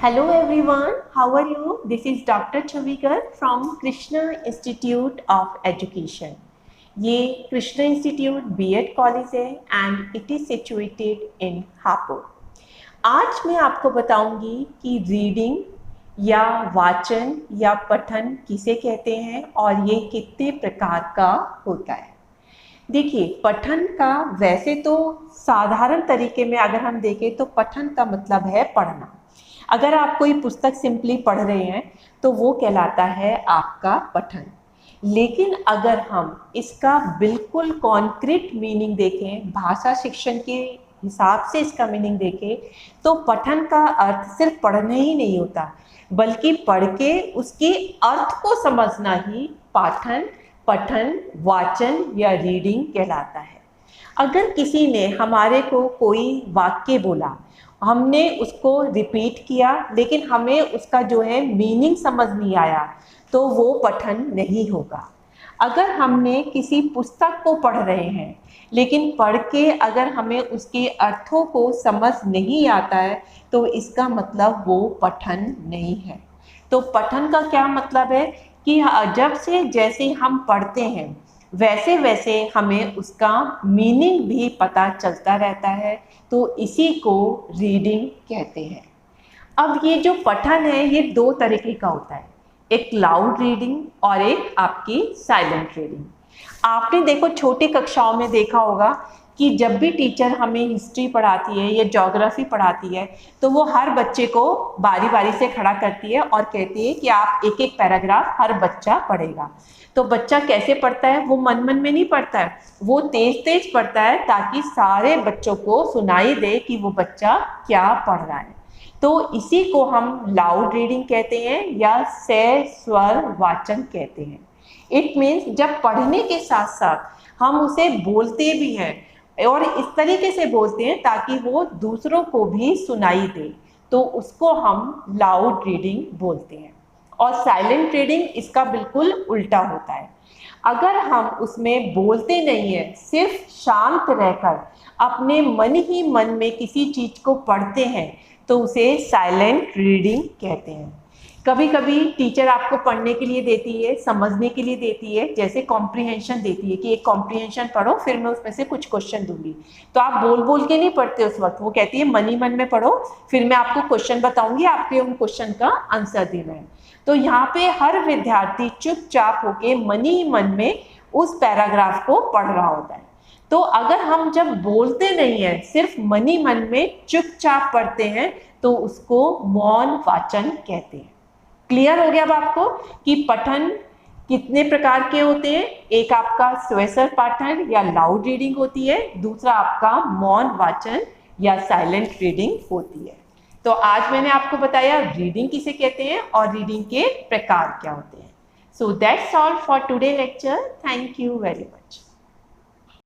Hello everyone, how are you? This is Dr. Chavikar from Krishna Institute of Education. ये Krishna institute BEd college है and it is situated in Hapur. आज मैं आपको बताऊंगी कि reading या वाचन या पठन किसे कहते हैं और ये कितने प्रकार का होता है। देखिए, पठन का वैसे तो साधारण तरीके में अगर हम देखें तो पठन का मतलब है पढ़ना। अगर आप कोई पुस्तक सिंपली पढ़ रहे हैं तो वो कहलाता है आपका पठन। लेकिन अगर हम इसका बिल्कुल कॉन्क्रीट मीनिंग देखें, भाषा शिक्षण के हिसाब से इसका मीनिंग देखें, तो पठन का अर्थ सिर्फ पढ़ना ही नहीं होता, बल्कि पढ़ के उसके अर्थ को समझना ही पाठन, पठन, वाचन या रीडिंग कहलाता है। अगर किसी ने हमारे को कोई वाक्य बोला, हमने उसको रिपीट किया, लेकिन हमें उसका जो है मीनिंग समझ नहीं आया, तो वो पठन नहीं होगा। अगर हमने किसी पुस्तक को पढ़ रहे हैं, लेकिन पढ़ के अगर हमें उसके अर्थों को समझ नहीं आता है, तो इसका मतलब वो पठन नहीं है। तो पठन का क्या मतलब है कि जब से जैसे हम पढ़ते हैं वैसे वैसे हमें उसका मीनिंग भी पता चलता रहता है, तो इसी को रीडिंग कहते हैं। अब ये जो पठन है ये दो तरीके का होता है, एक लाउड रीडिंग और एक आपकी साइलेंट रीडिंग। आपने देखो छोटी कक्षाओं में देखा होगा कि जब भी टीचर हमें हिस्ट्री पढ़ाती है या ज्योग्राफी पढ़ाती है, तो वो हर बच्चे को बारी बारी से खड़ा करती है और कहती है कि आप एक एक पैराग्राफ हर बच्चा पढ़ेगा। तो बच्चा कैसे पढ़ता है? वो मन मन में नहीं पढ़ता है, वो तेज तेज पढ़ता है ताकि सारे बच्चों को सुनाई दे कि वो बच्चा क्या पढ़ रहा है। तो इसी को हम लाउड रीडिंग कहते हैं या सह स्वर वाचन कहते हैं। इट मीन्स जब पढ़ने के साथ साथ हम उसे बोलते भी हैं और इस तरीके से बोलते हैं ताकि वो दूसरों को भी सुनाई दे, तो उसको हम लाउड रीडिंग बोलते हैं। और साइलेंट रीडिंग इसका बिल्कुल उल्टा होता है। अगर हम उसमें बोलते नहीं हैं, सिर्फ शांत रहकर अपने मन ही मन में किसी चीज़ को पढ़ते हैं, तो उसे साइलेंट रीडिंग कहते हैं। कभी कभी टीचर आपको पढ़ने के लिए देती है, समझने के लिए देती है, जैसे कॉम्प्रिहेंशन देती है कि एक कॉम्प्रिहेंशन पढ़ो, फिर मैं उसमें से कुछ क्वेश्चन दूंगी। तो आप बोल बोल के नहीं पढ़ते उस वक्त, वो कहती है मन ही मन में पढ़ो, फिर मैं आपको क्वेश्चन बताऊंगी, आपके उन क्वेश्चन का आंसर देना है। तो यहाँ पे हर विद्यार्थी चुपचाप होके मन ही मन में उस पैराग्राफ को पढ़ रहा होता है। तो अगर हम जब बोलते नहीं हैं, सिर्फ मन ही मन में चुपचाप पढ़ते हैं, तो उसको मौन वाचन कहते हैं। क्लियर हो गया अब आपको कि पठन कितने प्रकार के होते हैं? एक आपका स्वैसर पाठन या लाउड रीडिंग होती है, दूसरा आपका मौन वाचन या साइलेंट रीडिंग होती है। तो आज मैंने आपको बताया रीडिंग किसे कहते हैं और रीडिंग के प्रकार क्या होते हैं। So that's all for today lecture. Thank you very much.